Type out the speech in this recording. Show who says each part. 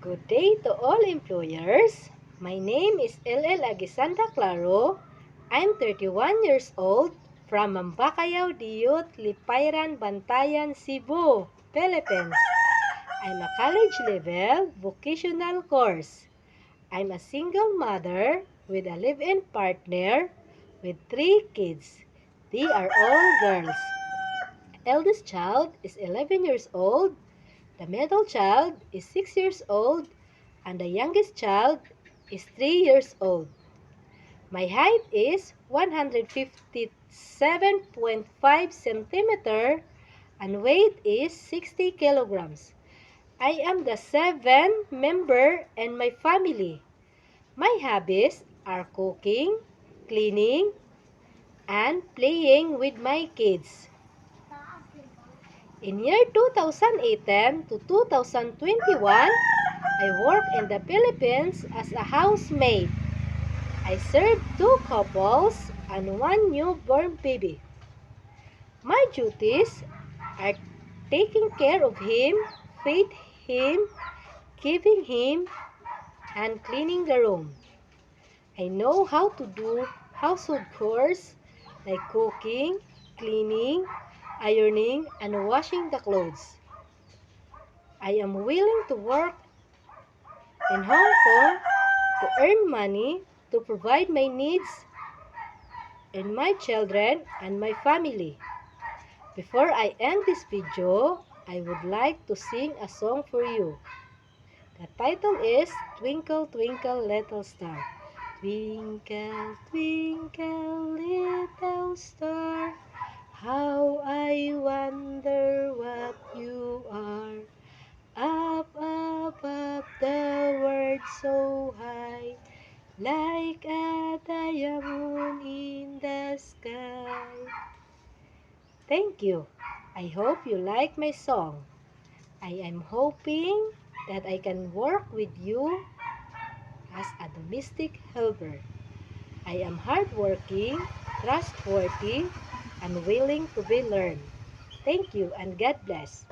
Speaker 1: Good day to all employers. My name is LL Agisanda Claro. I'm 31 years old from Mambacayao Diyot, Lipayran, Bantayan, Cebu, Philippines. I'm a college-level vocational course. I'm a single mother with a live-in partner with 3 kids. They are all girls. Eldest child is 11 years old. The middle child is 6 years old, and the youngest child is 3 years old. My height is 157.5 centimeter and weight is 60 kilograms. I am the 7th member in my family. My hobbies are cooking, cleaning, and playing with my kids. In year 2018 to 2021, I worked in the Philippines as a housemaid. I served 2 couples and 1 newborn baby. My duties are taking care of him, feed him, giving him, and cleaning the room. I know how to do household chores like cooking, cleaning, ironing, and washing the clothes. I am willing to work in Hong Kong to earn money to provide my needs and my children and my family. Before I end this video, I would like to sing a song for you. The title is Twinkle Twinkle Little Star. Twinkle, twinkle, little star, how I wonder what you are. Up, up, up the world so high, like a diamond in the sky. Thank you. I hope you like my song. I am hoping that I can work with you as a domestic helper. I am hardworking, trustworthy, and willing to be learned. Thank you and God bless.